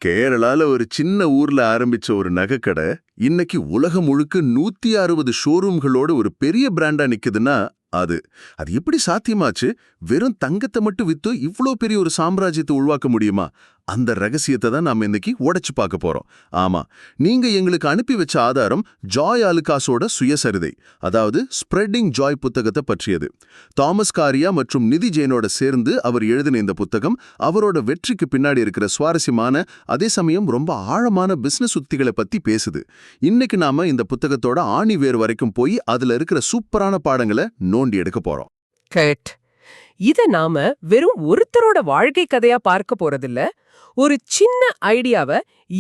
கேரளால ஒரு சின்ன ஊர்ல ஆரம்பிச்ச ஒரு நகைக்கடை இன்னைக்கு உலகம் முழுக்க 160 ஷோரூம்களோட ஒரு பெரிய பிராண்டா நிக்குதுன்னா அது அது எப்படி சாத்தியமாச்சு? வெறும் தங்கத்தை மட்டும் வித்து இவ்ளோ பெரிய ஒரு சாம்ராஜ்யத்தை உருவாக்க முடியுமா? அந்த ரகசியத்தை தான் நாம இன்னைக்கு உடைச்சு பார்க்க போறோம். ஆமா, நீங்க எங்களுக்கு அனுப்பி வச்ச ஆதாரம் ஜாய் ஆலுகாஸோட சுயசரிதை, அதாவது ஸ்ப்ரெட்டிங் ஜாய் புத்தகத்தை பற்றியது. தாமஸ் காரியா மற்றும் நிதி ஜெயினோட சேர்ந்து அவர் எழுதின இந்த புத்தகம் அவரோட வெற்றிக்கு பின்னாடி இருக்கிற சுவாரஸ்யமான, அதே சமயம் ரொம்ப ஆழமான பிசினஸ் உத்திகளை பத்தி பேசுது. இன்னைக்கு நாம இந்த புத்தகத்தோட ஆணி வேர் வரைக்கும் போய் அதுல இருக்கிற சூப்பரான பாடங்களை நோண்டி எடுக்க போறோம். கரெக்ட். இத நாம வெறும் ஒருத்தரோட வாழ்க்கை கதையா பார்க்க போறதில்ல, ஒரு சின்ன ஐடியாவை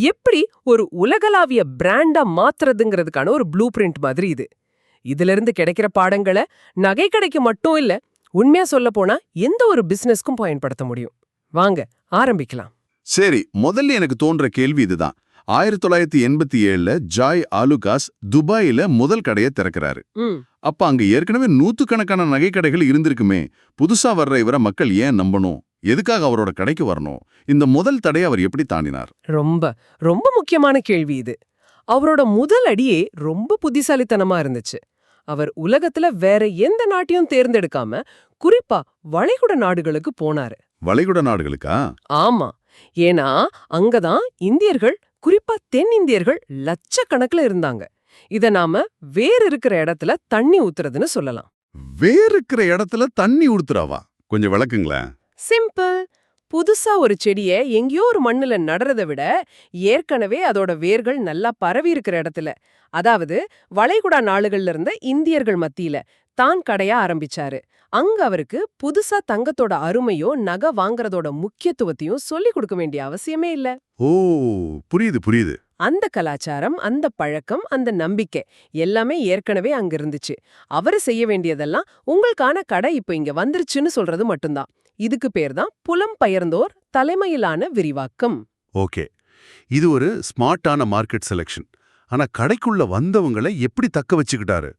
எப்படி ஒரு உலகளாவிய பிராண்டா மாத்துறதுங்கிறதுக்கான ஒரு ப்ளூ பிரிண்ட் மாதிரி இது. இதுல இருந்து கிடைக்கிற பாடங்களை நகை கடைக்கு மட்டும் இல்ல, உண்மையா சொல்ல போனா எந்த ஒரு பிசினஸ்க்கும் பயன்படுத்த முடியும். வாங்க ஆரம்பிக்கலாம். சரி, முதல்ல எனக்கு தோன்ற கேள்வி இதுதான். 1987ல ஜாய் ஆலுகாஸ் துபாயில முதல் கடையை திறக்கிறாரு. அப்ப அங்க ஏற்கனவே நூத்துக்கணக்கான நகை கடைகள் இருந்திருக்குமே. புதுசா வர்ற இவரை மக்கள் ஏன் நம்பணும்? எதுக்காக அவரோட கடைக்கு வரணும்? இந்த முதல் தடையை அவர் எப்படி தாண்டினார்? ரொம்ப ரொம்ப முக்கியமான கேள்வி இது. அவரோட முதல் அடியே ரொம்ப புத்திசாலித்தனமா இருந்துச்சு. அவர் உலகத்துல வேற எந்த நாட்டையும் தேர்ந்தெடுக்காம குறிப்பா வளைகுடா நாடுகளுக்கு போனாரு. வளைகுடா நாடுகளுக்கா? ஆமா, ஏன்னா அங்கதான் இந்தியர்கள், குறிப்பா தென்னிந்தியர்கள் லட்சக்கணக்குல இருந்தாங்க. இத நாம வேற இருக்கிற இடத்துல தண்ணி ஊத்துறதுன்னு சொல்லலாம். வேற இருக்கிற இடத்துல தண்ணி ஊத்துறாவா? கொஞ்சம் விளக்குங்களேன். சிம்பிள். புதுசா ஒரு செடிய எங்கேயோ ஒரு மண்ணுல நடுறத விட ஏற்கனவே அதோட வேர்கள் நல்லா பரவி இருக்கிற இடத்துல, அதாவது வளைகுடா நாடுகள்ல இருந்த இந்தியர்கள் மத்தியில தான் கடையா ஆரம்பிச்சாரு. அங்க அவருக்கு புதுசா தங்கத்தோட அருமையோ நகை வாங்குறதோட முக்கியத்துவத்தையும் சொல்லி கொடுக்க வேண்டிய அவசியமே இல்ல. ஓ, புரியுது புரியுது. அந்த கலாச்சாரம், அந்த பழக்கம், அந்த நம்பிக்கை எல்லாமே ஏற்கனவே அங்க இருந்துச்சு. அவரு செய்ய வேண்டியதெல்லாம் உங்களுக்கான கடை இப்ப இங்க வந்துருச்சுன்னு சொல்றது மட்டும்தான். இதுக்கு பேர் தான் புலம்பெயர்ந்தோர் தலைமையிலான விரிவாக்கம். ஓகே, இது ஒரு ஸ்மார்ட்டான மார்க்கெட் செலக்ஷன். ஆனா கடைக்குள்ள வந்தவங்களை எப்படி தக்க வச்சுக்கிட்டாரு?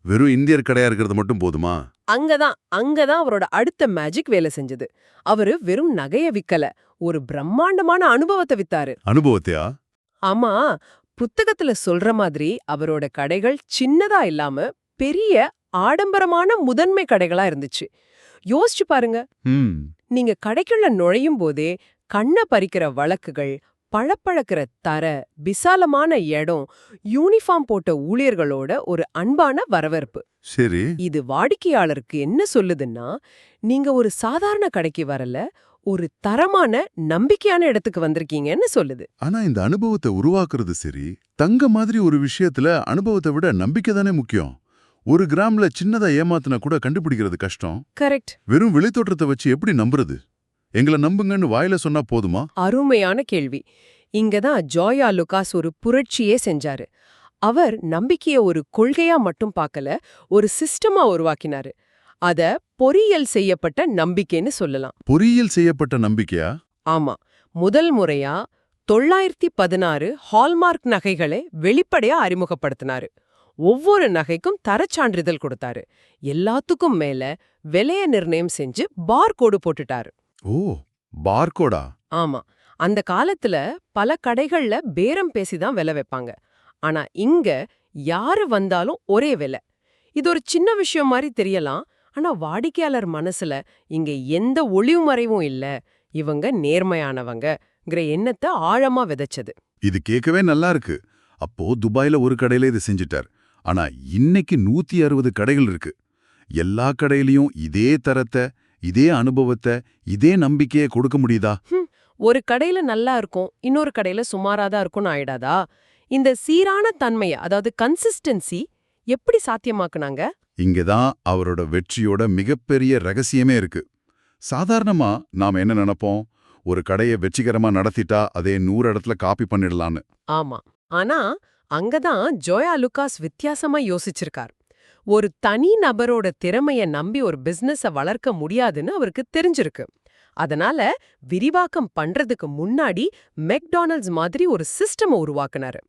வெறும் இந்தியர் கடையா இருக்கிறது மட்டும் போதுமா? அங்கதான் அவரோட அடுத்த மேஜிக் வேலை செஞ்சது. அவரு வெறும் நகைய விக்கல, ஒரு பிரம்மாண்டமான அனுபவத்தை வித்தாரு. அனுபவத்தையா? ஆமா, புத்தகத்துல சொல்ற மாதிரி அவரோட கடைகள் சின்னதா இல்லாம பெரிய ஆடம்பரமான முதன்மை கடைகளா இருந்துச்சு. யோசிச்சு பாருங்க. நீங்க கடைக்குள்ள நுழையும் போதே கண்ண பறிக்கிற வழக்குகள், பழப்பழக்கிற தர, விசாலமான இடம், யூனிஃபார்ம் போட்ட ஊழியர்களோட ஒரு அன்பான வரவேற்பு. சரி, இது வாடிக்கையாளருக்கு என்ன சொல்லுதுன்னா, நீங்க ஒரு சாதாரண கடைக்கு வரல, ஒரு தரமான நம்பிக்கையான இடத்துக்கு வந்திருக்கீங்கன்னு சொல்லுது. ஆனா இந்த அனுபவத்தை உருவாக்குறது சரி. தங்க மாதிரி ஒரு விஷயத்துல அனுபவத்தை விட நம்பிக்கை தானே முக்கியம். 1 கிராம்ல சின்னதா ஏமாத்தினா கூட கண்டுபிடிக்கிறது கஷ்டம். கரெக்ட். வெறும் வெளித்தோற்றத்தை வச்சு எப்படி நம்புறது? எங்களை நம்புங்கன்னு வாயில சொன்னா போதுமா? அருமையான கேள்வி. இங்கதான் ஜாய் ஆலுகாஸ் ஒரு புரட்சியே செஞ்சாரு. அவர் நம்பிக்கைய ஒரு கொள்கையா மட்டும் பார்க்கல, ஒரு சிஸ்டமா உருவாக்கினாரு. அத பொறியியல் செய்யப்பட்ட நம்பிக்கைன்னு சொல்லலாம். பொறியியல் செய்யப்பட்ட நம்பிக்கையா? ஆமா, முதல் முறையா 916 ஹால்மார்க் நகைகளை வெளிப்படையா அறிமுகப்படுத்தினாரு. ஒவ்வொரு நகைக்கும் தரச்சான்றிதழ் கொடுத்தாரு. எல்லாத்துக்கும் மேல விலைய நிர்ணயம் செஞ்சு பார்கோடு போட்டுட்டாரு. ஓ, பார்கோடா? ஆமா, அந்த காலத்துல பல கடைகள்ல பேரம் பேசிதான் விலை வைப்பாங்க. ஆனா இங்க யாரு வந்தாலும் ஒரே விலை. இது ஒரு சின்ன விஷயம் மாதிரி தெரியலாம். ஆனா வாடிக்கையாளர் மனசுல இங்க எந்த ஒளிவு மறைவும் இல்ல, இவங்க நேர்மையானவங்கங்கிற எண்ணத்தை ஆழமா விதைச்சது. இது கேட்கவே நல்லா இருக்கு. அப்போ துபாயில ஒரு கடையில இது செஞ்சிட்டார். ஆனா இன்னைக்கு 160 கடைகள் இருக்கு. எல்லா கடையிலயும் இதே தரத்தை, இதே அனுபவத்தை, இதே நம்பிக்கையை கொடுக்க முடியுதா? ஒரு கடையில நல்லா இருக்கும், இன்னொரு கடையில சுமாராதான் இருக்கும்னு ஆயிடாதா? இந்த சீரான தன்மையை, அதாவது கன்சிஸ்டன்சி எப்படி சாத்தியமாக்குனாங்க? இங்கதான் அவரோட வெற்றியோட மிகப்பெரிய ரகசியமே இருக்கு. சாதாரணமா நாம என்ன நினைப்போம்? ஒரு கடையை வெற்றிகரமா நடத்திட்டா அதே 100 இடத்துல காப்பி பண்ணிடலான்னு. ஆமா, ஆனா அங்கதான் ஜாய் ஆலுகாஸ் வித்தியாசமா யோசிச்சிருக்கார். ஒரு தனி நபரோட திறமைய நம்பி ஒரு பிசினஸ வளர்க்க முடியாதுன்னு அவருக்கு தெரிஞ்சிருக்கு. அதனால விரிவாக்கம் பண்றதுக்கு முன்னாடி மெக்டானல்ட்ஸ் மாதிரி ஒரு சிஸ்டம் உருவாக்குனாரு.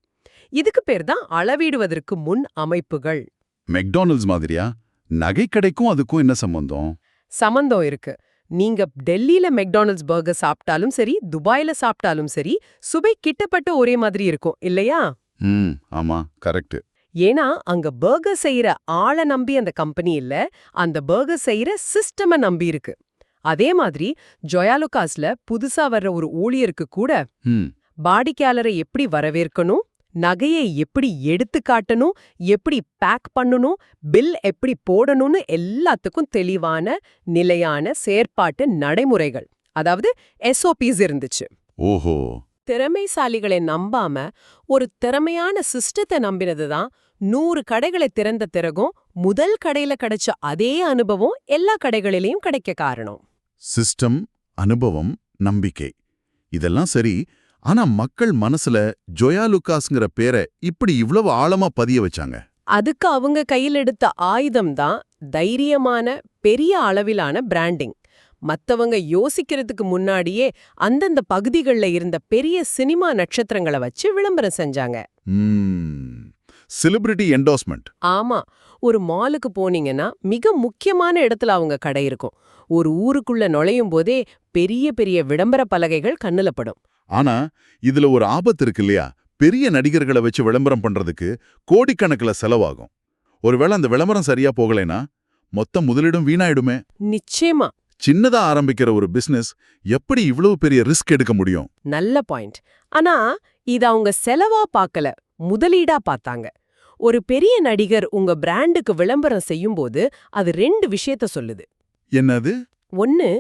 இதுக்கு பேர் தான் அளவிடுவதற்கு முன் அமைப்புகள். மெக்டானல்ட்ஸ் மாதிரியா? நகைக்கடைக்கும் அதுக்கும் என்ன சம்பந்தம்? சம்பந்தம் இருக்கு. நீங்க டெல்லியில மெக்டானல்ட்ஸ் பர்கர் சாப்பிட்டாலும் சரி, துபாயில சாப்பிட்டாலும் சரி, சுவை கிட்டத்தட்ட ஒரே மாதிரி இருக்கும் இல்லையா? ஆமா, கரெக்ட். ஏன்னா அங்க பர்கர் செய்யற ஆளை நம்பி அந்த கம்பெனி இல்ல, அந்த பர்கர் செய்யற சிஸ்டம நம்பி இருக்கு. அதே மாதிரி ஜோயா லுகாஸ்ல புதுசா வர்ற ஒரு ஊழியருக்கு கூட வாடிக்கையாளரை எப்படி வரவேற்கணும், நகையை எப்படி எடுத்து காட்டணும், எப்படி பேக் பண்ணணும், பில் எப்படி போடணும்னு எல்லாத்துக்கும் தெளிவான நிலையான செயற்பாட்டு நடைமுறைகள், அதாவது SOPs இருந்துச்சு. ஓஹோ. திறமைசாலிகளை நம்பாம ஒரு திறமையான சிஸ்டத்தை நம்பினதுதான் 100 கடைகளை திறந்த பிறகும் முதல் கடையில கிடைச்ச அதே அனுபவம் எல்லா கடைகளிலையும் கிடைக்க காரணம். சிஸ்டம், அனுபவம், நம்பிக்கை, இதெல்லாம் சரி. ஆனா மக்கள் மனசுல ஜோயா லுகாஸ்ங்கிற பேரை இப்படி இவ்வளவு ஆழமா பதிய வச்சாங்க. அதுக்கு அவங்க கையில் எடுத்த ஆயுதம் தான் தைரியமான பெரிய அளவிலான பிராண்டிங். மத்தவங்க யோசிக்கிறதுக்கு முன்னாடியே அந்தந்த பகுதிகளில் இருந்த பெரிய சினிமா நட்சத்திரங்களை வச்சு விளம்பரம் செஞ்சாங்க. Celebrity endorsement. ஆமா, ஒரு மாலுக்கு போனீங்கன்னா மிக முக்கியமான இடத்துல அவங்க கடை இருக்கும். ஒரு ஊருக்குள்ள நுழையும் போதே பெரிய பெரிய விளம்பர பலகைகள் கண்ணுல படும். ஆனா இதுல ஒரு ஆபத்து இருக்கு இல்லையா? பெரிய நடிகர்களை வச்சு விளம்பரம் பண்றதுக்கு கோடிக்கணக்கில் செலவாகும். ஒருவேளை அந்த விளம்பரம் சரியா போகலைனா மொத்த முதலீடும் வீணாயிடுமே. நிச்சயமா. சின்னதா ஆரம்பிக்கிற ஒரு பிசினஸ் எப்படி இவ்வளவு பெரிய ரிஸ்க் எடுக்க முடியும்? நல்ல பாயிண்ட். ஆனா இது அவங்க செலவா பார்க்கல, முதலீடா பார்த்தாங்க. ஒரு பெரிய நடிகர் உங்க பிராண்டுக்கு விளம்பரம் செய்யும்போது அது 2 விஷயத்த சொல்லுது. என்னது? ஒன்னு,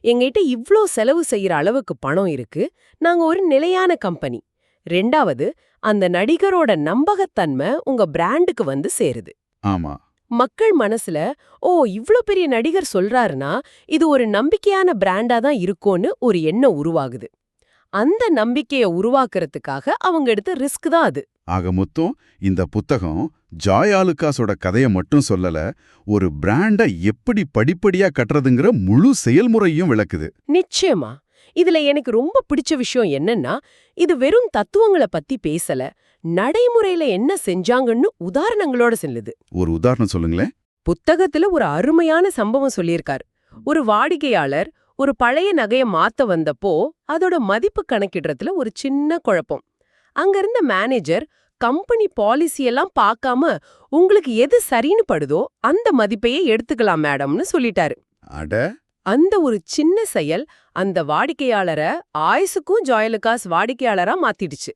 எங்கிட்ட இவ்ளோ செலவு செய்யற அளவுக்கு பணம் இருக்கு, நாங்க ஒரு நிலையான கம்பெனி. 2வது, அந்த நடிகரோட நம்பகத்தன்மை உங்க பிராண்டுக்கு வந்து சேருது. ஆமா. மக்கள் மனசுல ஓ இவ்ளோ பெரிய நடிகர் சொல்றாருன்னா இது ஒரு நம்பிக்கையான பிராண்டா தான் இருக்கும்னு ஒரு எண்ணம் உருவாகுது. அந்த நம்பிக்கைய உருவாக்குறதுக்காக அவங்க எடுத்த ரிஸ்க் தான் அது. ஆக மொத்தம் இந்த புத்தகம் ஜோயா லுகாஸோட கதையை மட்டும் சொல்லல, ஒரு பிராண்டை எப்படி படிப்படியா கட்டுறதுங்கிற முழு செயல்முறையும் விளக்குது. நிச்சயமா. இதுல எனக்கு ரொம்ப பிடிச்ச விஷயம் என்னன்னா, இது வெறும் தத்துவங்களை பத்தி பேசல, நடைமுறையில என்ன செஞ்சாங்கன்னு உதாரணங்களோட சொல்லுது. ஒரு உதாரணம் சொல்லுங்களேன். புத்தகத்துல ஒரு அருமையான சம்பவம் சொல்லியிருக்காரு. ஒரு வாடிக்கையாளர் ஒரு பழைய நகைய மாத்த வந்தப்போ அதோட மதிப்பு கணக்கிடுறதுல ஒரு சின்ன குழப்பம். அங்க இருந்த மேனேஜர் கம்பெனி பாலிசியெல்லாம் பார்க்காம உங்களுக்கு எது சரின்னு படுதோ அந்த மதிப்பையே எடுத்துக்கலாம் மேடம்னு சொல்லிட்டாரு. அட, அந்த ஒரு சின்ன செயல் அந்த வாடிக்கையாளரை ஆயுசுக்கும் ஜோயா லுகாஸ் வாடிக்கையாளரா மாத்திடுச்சு.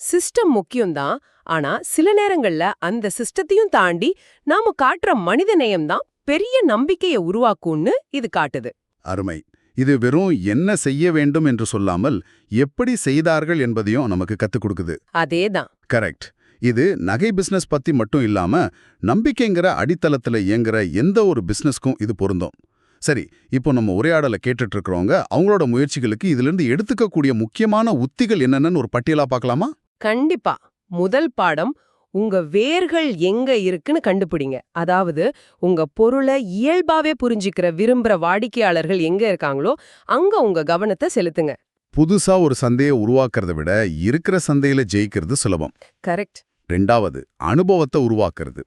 சிஸ்டம் முக்கியம்தான், ஆனா சில நேரங்கள்ல அந்த சிஸ்டத்தையும் தாண்டி நாம காட்டுற மனித நேயம்தான் பெரிய நம்பிக்கையை உருவாக்கும்னு இது காட்டுது. அருமை. இது வெறும் என்ன செய்ய வேண்டும் என்று சொல்லாமல் எப்படி செய்தார்கள் என்பதையும் நமக்கு கத்துக் கொடுக்குது. அதேதான். கரெக்ட். இது நகை பிசினஸ் பத்தி மட்டும் இல்லாம நம்பிக்கைங்கிற அடித்தளத்துல இயங்குற எந்த ஒரு பிசினஸ்க்கும் இது பொருந்தும். சரி, இப்போ நம்ம உரையாடலை கேட்டுட்டு இருக்கிறவங்க அவங்களோட முயற்சிகளுக்கு இதுல இருந்து எடுத்துக்கக்கூடிய முக்கியமான உத்திகள் என்னன்னு ஒரு பட்டியலா பார்க்கலாமா? கண்டிப்பா. முதல் பாடம், உங்க வேர்கள் எங்க இருக்குன்னு கண்டுபிடிங்க. அதாவது உங்க பொருளை இயல்பாவே புரிஞ்சிக்கிற விரும்புற வாடிக்கையாளர்கள் எங்க இருக்காங்களோ அங்க உங்க கவனத்தை செலுத்துங்க. புதுசா ஒரு சந்தையை உருவாக்குறத விட இருக்கிற சந்தையில ஜெயிக்கிறது சுலபம். கரெக்ட். 2வது, அனுபவத்தை உருவாக்குறது.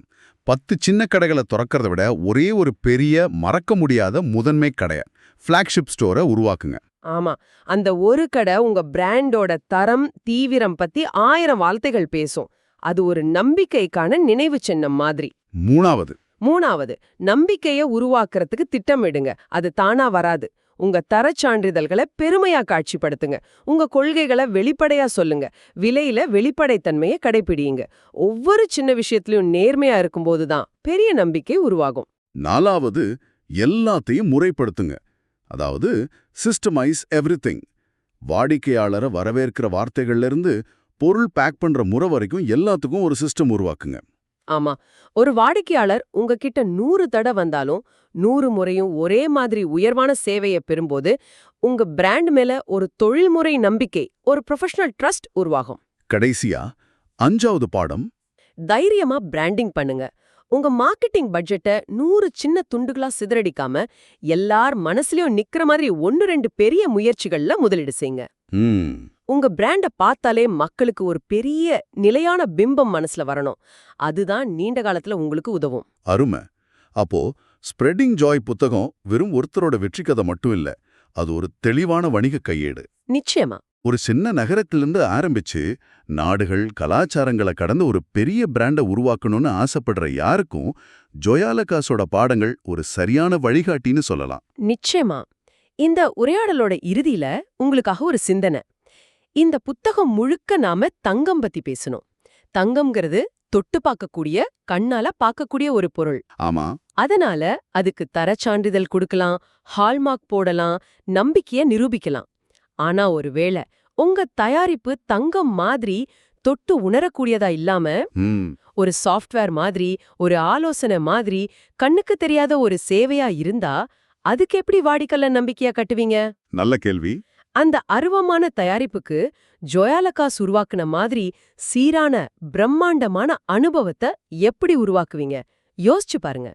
10 சின்ன கடைகளை திறக்கிறத விட ஒரே ஒரு பெரிய மறக்க முடியாத முதன்மை கடைய, ஃபிளாக்ஷிப் ஸ்டோரை உருவாக்குங்க. ஆமா, அந்த ஒரு கடை உங்க பிராண்டோட தரம் தீவிரம் பத்தி 1000 வார்த்தைகள் பேசும். அது ஒரு நம்பிக்கைக்கான நினைவு சின்னம் மாதிரி. 3வது, நம்பிக்கைய உருவாக்குறதுக்கு திட்டமிடுங்க. அது தானா வராது. உங்க தரச் சான்றிதழ்களை பெருமையா காட்சிப்படுத்துங்க. உங்க கொள்கைகளை வெளிப்படையா சொல்லுங்க. விலையில வெளிப்படைத்தன்மையை கடைபிடியுங்க. ஒவ்வொரு சின்ன விஷயத்திலயும் நேர்மையா இருக்கும்போது தான் பெரிய நம்பிக்கை உருவாகும். 4வது, எல்லாத்தையும் முறைப்படுத்துங்க. அதாவது சிஸ்டமைஸ் எவ்ரிதிங். வாடிக்கையாளரை வரவேற்கிற வார்த்தைகள்ல இருந்து பொருள் பேக் பண்ற முறை வரைக்கும் எல்லாத்துக்கும் ஒரு சிஸ்டம் உருவாக்குங்க. ஆமா, ஒரு வாடிக்கையாளர் உங்ககிட்ட 100 தடவை வந்தாலும் 100 முறையும் ஒரே மாதிரி உயர்வான சேவையை பெறும்போது உங்க பிராண்ட் மேல ஒரு தொழில்முறை நம்பிக்கை, ஒரு ப்ரொஃபஷனல் ட்ரஸ்ட் உருவாகும். கடைசியா 5வது பாடம், தைரியமா பிராண்டிங் பண்ணுங்க. உங்க மார்க்கெட்டிங் பட்ஜெட்டை 100 சின்ன துண்டுகளா சிதறடிக்காம எல்லார் மனசுலயும் நிக்கிற மாதிரி 1-2 பெரிய முயற்சிகள்ல முதலீடு செய்யுங்க. உங்க பிராண்ட பார்த்தாலே மக்களுக்கு ஒரு பெரிய நிலையான பிம்பம் மனசுல வரணும். அதுதான் நீண்ட காலத்துல உங்களுக்கு உதவும். அருமை. அப்போ ஸ்ப்ரெட்டிங் ஜாய் புத்தகம் வெறும் ஒருத்தரோட வெற்றி கதை மட்டும் இல்ல, அது ஒரு தெளிவான வணிக கையேடு. நிச்சயமா. ஒரு சின்ன நகரத்திலிருந்து ஆரம்பிச்சு நாடுகள் கலாச்சாரங்களை கடந்து ஒரு பெரிய பிராண்ட உருவாக்கணும்னு ஆசைப்படுற யாருக்கும் ஜோயா லுகாஸோட பாடங்கள் ஒரு சரியான வழிகாட்டின்னு சொல்லலாம். நிச்சயமா. இந்த உரையாடலோட இறுதியில உங்களுக்காக ஒரு சிந்தனை. இந்த புத்தகம் முழுக்க நாம தங்கம் பத்தி பேசணும். தங்கம்ங்கிறது தொட்டு பார்க்கக்கூடிய, கண்ணால பார்க்கக்கூடிய ஒரு பொருள். ஆமா, அதனால அதுக்கு தரச்சான்றிதழ் கொடுக்கலாம், ஹால்மார்க் போடலாம், நம்பிக்கைய நிரூபிக்கலாம். ஆனா ஒருவேளை உங்க தயாரிப்பு தங்கம் மாதிரி தொட்டு உணரக்கூடியதா இல்லாம ஒரு சாஃப்ட்வேர் மாதிரி, ஒரு ஆலோசனை மாதிரி, கண்ணுக்கு தெரியாத ஒரு சேவையா இருந்தா அதுக்கு எப்படி வாடிக்கையாளர் நம்பிக்கையா கட்டுவீங்க? நல்ல கேள்வி. அந்த அருவமான தயாரிப்புக்கு ஜோயா லுகாஸ் உருவாக்குன மாதிரி சீரான பிரம்மாண்டமான அனுபவத்தை எப்படி உருவாக்குவீங்க? யோசிச்சு பாருங்க.